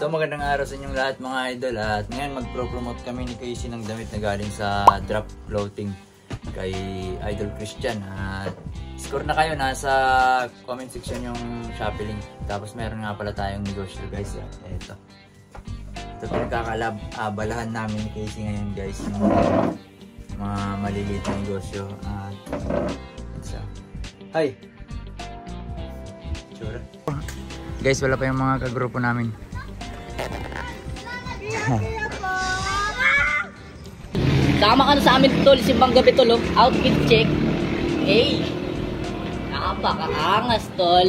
So magandang araw sa inyong lahat mga idol, at ngayon magpro-promote kami ni Casey ng damit na galing sa Drop Clothing kay Idol Christian. At score na kayo, nasa comment section yung Shopee link. Tapos meron nga pala tayong negosyo guys. Ito pinagkakalab-abalahan namin ni Casey ngayon guys, yung mga maliliit na negosyo. At hi tsura guys, wala pa yung mga kagrupo namin. Sama ka na sa amin tol, simbang gabi tol, outfit check. Hey, napakaangas tol.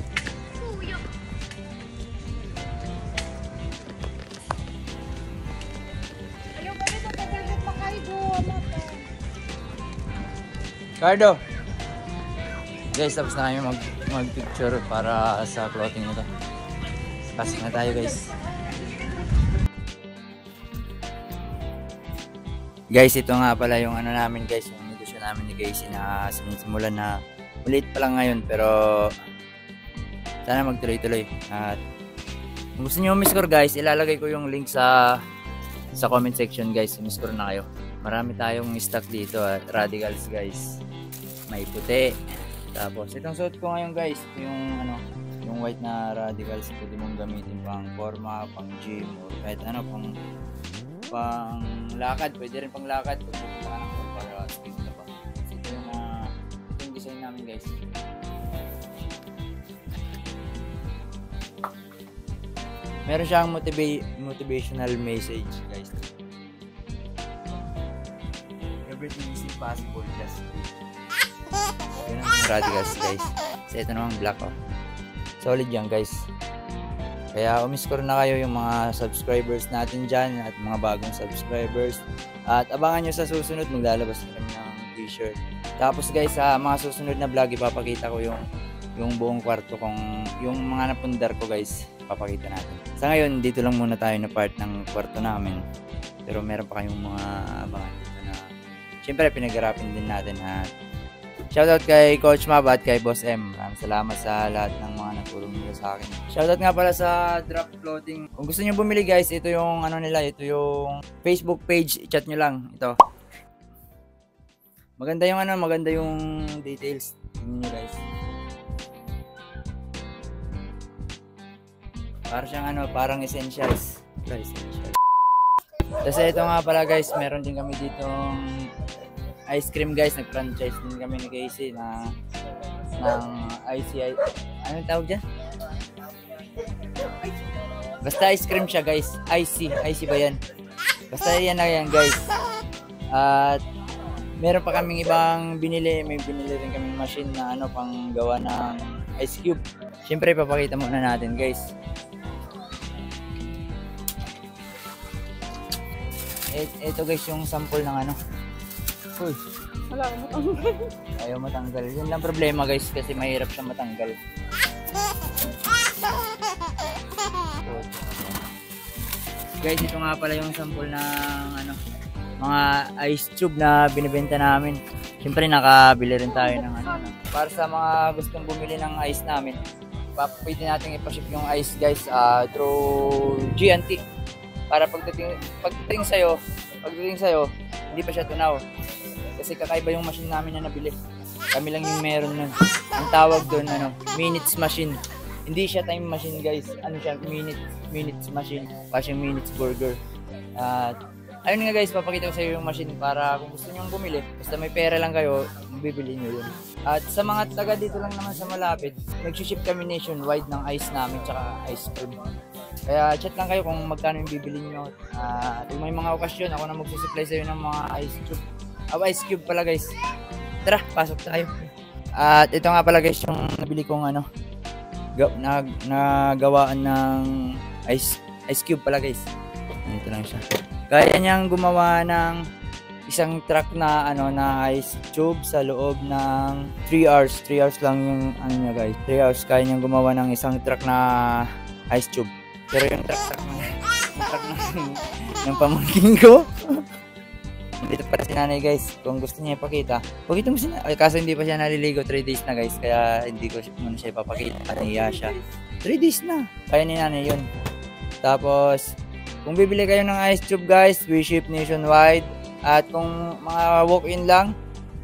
Cardo! Guys, tapos na kami mag-picture para sa clothing na to. Pasok na tayo guys. Guys, ito nga pala yung ano namin guys, yung negosyo namin ni Casey na sinisimulan na maliit pa lang ngayon, pero sana magtuloy-tuloy. At kung gusto nyo umiscore guys, ilalagay ko yung link sa comment section guys. Umiscore na kayo. Marami tayong stock dito at Radicals guys. May puti. Tapos itong suot ko ngayon guys, yung ano, yung white na Radicals, pwede mong gamitin pang forma, pang gym, or kahit ano, pang lakad, pwede rin pang lakad kung pupunta ka ng para speed ka pa. Ito yung design namin guys. Meron siyang motivational message guys. Everything is possible, just yun ang Radicals guys. So ito namang black oh. Solid yan guys. Kaya umiscore na kayo yung mga subscribers natin dyan at mga bagong subscribers. At abangan nyo sa susunod, maglalabas na kami ng t-shirt. Tapos guys, sa mga susunod na vlog, ipapakita ko yung buong kwarto kong, yung mga napundar ko guys, ipapakita natin. Sa ngayon, dito lang muna tayo na part ng kwarto namin. Pero meron pa kayong mga abangan dito na syempre pinag-arapin din natin. At shoutout kay Coach Mab at kay Boss M. Maraming salamat sa lahat ng mga natulong nila sa akin. Shoutout nga pala sa Drop Clothing. Kung gusto niyo bumili guys, ito yung ano nila, ito yung Facebook page. I-chat nyo lang. Ito. Maganda yung ano, maganda yung details. Tingnan nyo guys. Para siyang ano, parang essentials. Essentials. Kasi ito nga pala guys, meron din kami ditong ice cream guys, nag-franchise din kami ni Casey na ng ICI. Ano yung tawag dyan? Basta ice cream siya guys. IC ba yan? Basta yan na yan guys. At meron pa kaming ibang binili. May binili rin kaming machine na ano, pang gawa ng ice cube. Siyempre papakita muna natin guys. Ito guys yung sample ng ano. Uy, wala akong matanggal. Ayaw matanggal. Yun lang problema guys, kasi mahirap siya matanggal. Guys, ito nga pala yung sample ng ano, mga ice tube na binibenta namin. Siyempre nakabili rin tayo ng ano. Para sa mga gustong bumili ng ice namin, pwede natin ipaship yung ice guys through G&T. Para pagdating sa'yo, hindi pa siya tunaw. Kasi kakaiba yung machine namin na nabili. Kami lang yung meron nun. Ang tawag doon, ano, minutes machine. Hindi siya time machine guys. Ano siya, minutes machine. Kasi minutes burger. At ayun nga guys, papakita ko sa iyo yung machine para kung gusto niyo bumili, basta may pera lang kayo, bibili niyo yun. At sa mga taga dito lang naman sa malapit, nag-ship kami nationwide ng ice namin tsaka ice cream. Kaya chat lang kayo kung magkano yung bibili niyo. Kung may mga okasyon, ako na magsusupply sa iyo ng mga ice cube. Ice cube pala guys. Tara, pasok tayo. At ito nga pala guys yung nabili kong ano, nagawaan ng ice cube pala guys. Ito lang siya. Kaya niyang gumawa ng isang truck na ano, na ice tube sa loob ng 3 hours. 3 hours lang yung ano niya guys. 3 hours kaya niyang gumawa ng isang truck na ice tube. Pero yung truck ng pamangkin ko. Dito pala si nanay guys, kung gusto niya ipakita. Pakita mo siya. Kaso hindi pa siya naliligo, 3 days na guys. Kaya hindi ko muna siya ipapakita. Nahiya siya. 3 days na. Kaya ni nanay yun. Tapos, kung bibili kayo ng ice tube guys, we ship nationwide. At kung mga walk-in lang,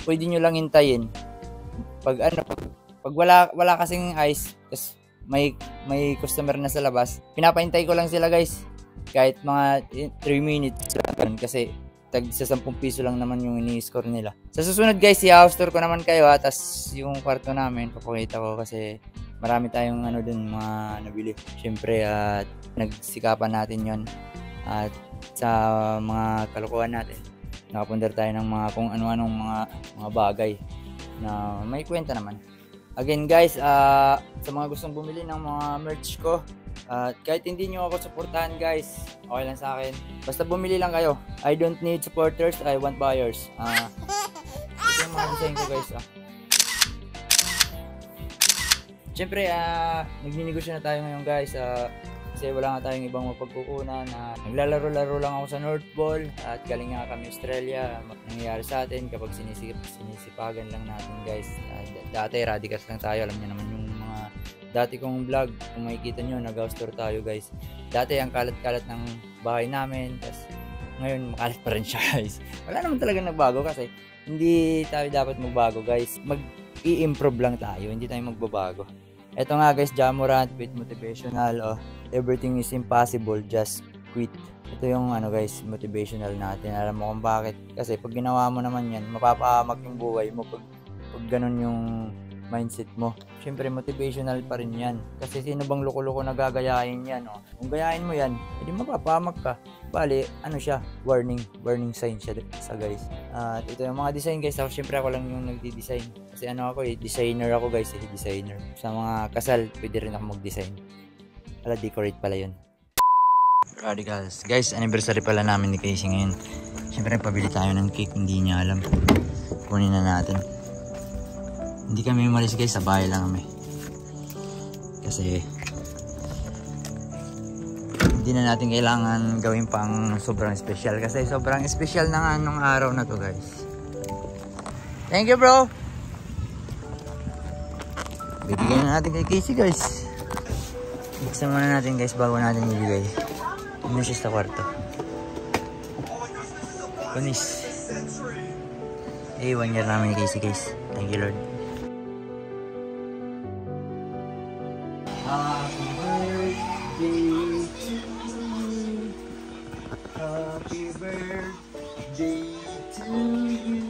pwede nyo lang hintayin. Pag wala kasing ice, tas may customer na sa labas, pinapahintay ko lang sila guys. Kahit mga 3 minutes lang kasi tag sa 10 piso lang naman yung ini-score nila. Sa susunod guys, i-house tour ko naman kayo ha. Tas yung kwarto namin, papakita ko kasi marami tayong dun mga nabili. Siyempre at nagsikapan natin yon. At sa mga kalokohan natin, nakapundar tayo ng mga kung ano-anong mga bagay na may kwenta naman. Again guys, sa mga gustong bumili ng mga merch ko, kahit hindi nyo ako supportahan guys, okay lang sa akin. Basta bumili lang kayo. I don't need supporters, I want buyers. Ito yung mga design ko guys. Siyempre, nagninegosyo na tayo ngayon guys. Kasi wala nga tayong ibang mapagkukunan. Naglalaro-laro lang ako sa North Ball at galing nga kami Australia. Nangyayari sa atin kapag sinisipagan lang natin guys. Dati radicals lang tayo, alam niyo naman yung mga dati kong vlog, kung makikita nyo, nag-house tour tayo guys. Dati ang kalat-kalat ng bahay namin, tapos ngayon makalat pa rin siya guys. Wala naman talaga nagbago kasi hindi tayo dapat magbago guys. Mag-i-improve lang tayo, hindi tayo magbabago. Ito nga guys, Jamorant with motivational. Everything is impossible, just quit. Ito yung guys, motivational natin. Alam mo kung bakit? Kasi pag ginawa mo naman yan, mapapahamak yung buhay mo pag ganun yung mindset mo. Siyempre motivational pa rin yan. Kasi sino bang loko-loko na gagayahin yan? Kung gayahin mo yan, hindi mapapahamak ka. Bali, siya? Warning sign siya sa guys. At ito yung mga design guys. Siyempre ako lang yung nagdi-design. Kasi designer ako guys. Designer. Sa mga kasal, pwede rin ako mag-design. Decorate pala yun. Radicals. Guys, anniversary pala namin ni Casey ngayon. Siyempre pabili tayo ng cake. Hindi niya alam. Kunin na natin. Hindi kami umalis guys, sa bahay lang kami. Kasi hindi na natin kailangan gawin pang sobrang special. Kasi sobrang special na nga nung araw na to guys. Thank you bro! Bibigyan na natin kay Casey guys. Buksan muna natin guys bago natin ibigay. Ano siya sa kwarto? Kunis. 1 year namin ni Casey guys. Thank you Lord. Happy birthday to you. Happy birthday to you.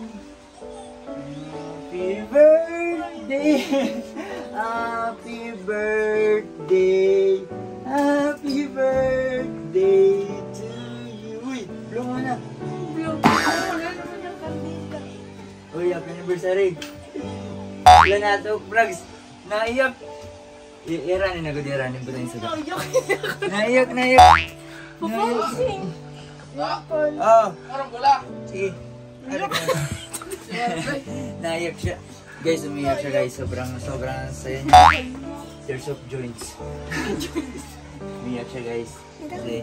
Happy birthday. Happy birthday. Happy birthday to you. Uy, blow mo na. Uy, happy anniversary. Wala na ito, Brags. Naiyak. Iranin na ko, iranin ko na yung sagot. Naiyak. Papausing. Parang wala. Sige. Naiyak siya. Guys, umiyak siya guys. Sobrang saya niya. Tears of joints. Umiyak siya guys. Kasi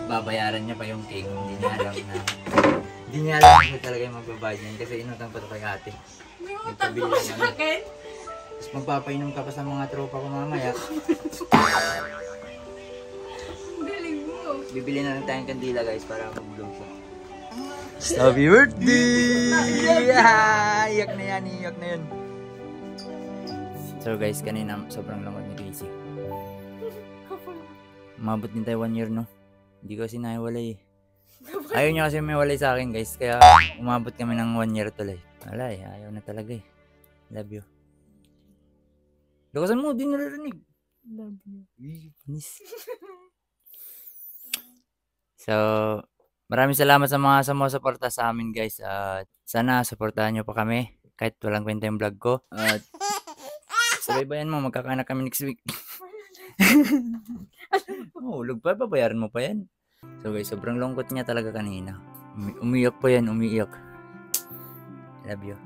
babayaran niya pa yung cake. Hindi niya alam na talaga yung magbabayad niyan. Kasi inutang pa ito kay ate. May utang ko siya akin. Tapos magpapainom ka pa sa mga tropa ko mamaya. Galing mo. Bibili na lang tayong kandila guys para mag-blow siya. Happy birthday! Iyak na yan. So guys, kanina sobrang lungkot ni Casey. Umabot din tayo 1 year no. Hindi ko kasi naiwalay eh. Ayaw niya kasi may walay sa akin guys. Kaya umabot kami ng 1 year tuloy. Wala eh, ayaw na talaga eh. Love you. Lakasan mo, di naririnig. Love you. So, maraming salamat sa mga sumusuporta sa amin guys. At sana suportahan nyo pa kami. Kahit walang kwenta yung vlog ko. At sabay-bayan mo, magkakanak kami next week. Hulog pa, babayaran mo pa yan. So guys, sobrang lungkot niya talaga kanina. Umiyak pa yan, umiiyak. Love you.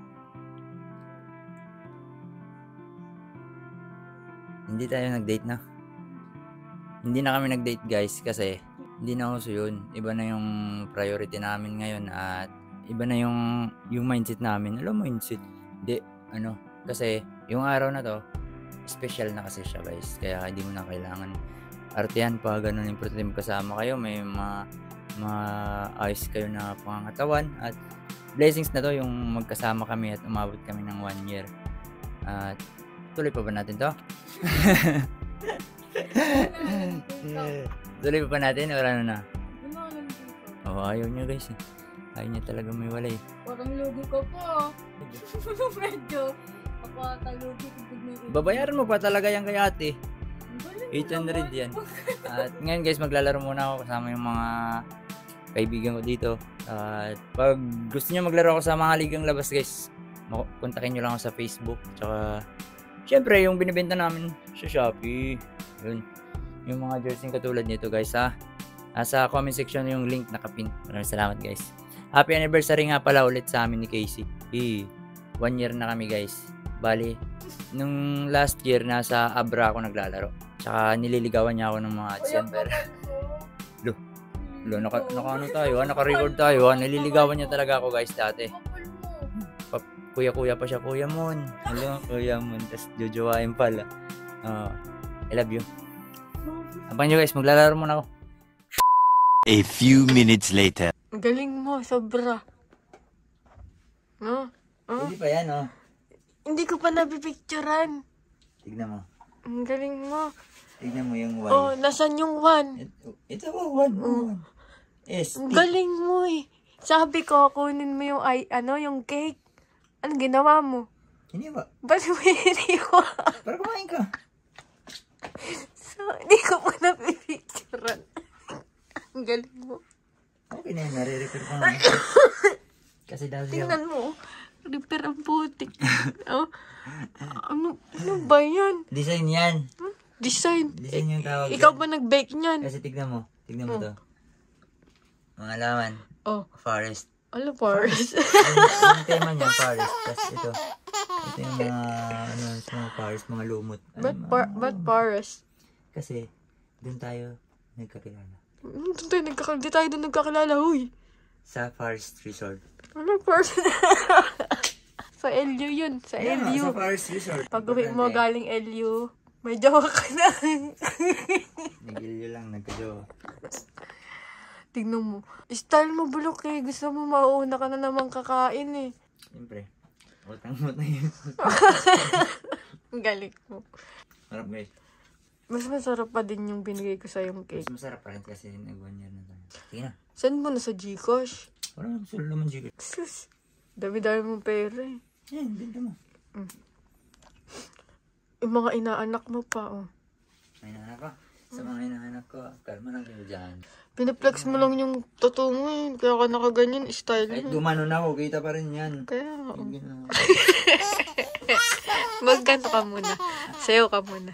Hindi tayo nag-date na. Hindi na kami nag-date guys kasi hindi na uso yun. Iba na yung priority namin ngayon at iba na yung mindset namin. Alam mo mindset? Hindi, kasi yung araw na to, special na kasi siya guys. Kaya hindi mo na kailangan artihan pa, ganun, importante magkasama kayo, may ayos kayo na pangangatawan, at blessings na to yung magkasama kami at umabot kami ng 1 year. At tuloy pa ba natin to? Tuloy pa ba natin? Wala na. Ayaw niya guys eh. Ayaw niya talaga may walay. Parang lugi ko po. Medyo kapatalugi. Babayaran mo pa talaga yan kay ate. 800 yan. At ngayon guys, maglalaro muna ako kasama yung mga kaibigan ko dito. At pag gusto niyo maglaro ako sa mga ligang labas guys, kontakin nyo lang ako sa Facebook. Tsaka syempre yung binibenta namin sa Shopee. Yun. Yung mga jersey katulad nito guys ha. Sa comment section yung link nakapin. Maraming salamat guys. Happy anniversary nga pala ulit sa amin ni Casey. 1 year na kami guys. Bali, nung last year nasa Abra ako naglalaro. Tsaka nililigawan niya ako ng mga December. Naka-ano tayo, naka-record tayo. Nililigawan niya talaga ako guys dati. Kuya-kuya pa siya, Kuya Mon. Hello, Kuya Mon. Tapos jojowain pala. I love you. Abang nyo guys, maglalaro muna ako. A few minutes later. Galing mo, sobra. No? Hindi pa yan, oh. Hindi ko pa nabipicturan. Tignan mo. Ang galing mo. Tignan mo yung 1. Oh, nasan yung 1? Ito po, 1. Yes. Ang galing mo eh. Sabi ko, kunin mo yung, yung cake. Ano ginawa mo? Hindi ba? Ba't mo iniwan? Para kumain ka. So, hindi ko pa nabipicturan. Ang galing mo. Okay na yun, nare-repair ko naman. Kasi dati Tingnan mo. Repair ang putik. Oh. Ano ba yan? Design yan. Design. Design yung tawag. Ikaw ba nag-bake niyan? Kasi tignan mo to. Mga laman. Oh. Forest. Ano, forest? Yung tema niya, forest. Tapos ito yung mga, mga forest, mga lumot. Ba't forest? Kasi, doon tayo nagkakilala. Hindi tayo doon nagkakilala, huy. Sa Forest Resort. Ano forest? Sa LU yun. Sa LU. Sa Forest Resort. Pag uwi mo galing LU, may jowa ka na. Nagilyo lang, nagkajowa. Tignan mo. Style mo, bulok eh. Gusto mo mauuna ka na naman kakain eh. Siyempre. Utang mo na yun. Ang galing mo. Harap guys. Mas masarap pa din yung binigay ko sa yung cake. Mas masarap pa rin kasi nag-1 year na tayo. Sige na. Saan mo na sa Gcash? Parang gusto naman Gcash. Sus. Dami-dami mong pera eh. Yan, benta mo. Yung mga inaanak mo pa, oh. May inaanak ko. Sa mga inaanak ko, kalma lang kayo dyan. Pinaplex mo lang yung totoo mo eh. Kaya ka nakaganyan, style Kahit mo. gumano na ako, kita pa rin yan. Kaya, Magganto ka muna. Sayo ka muna.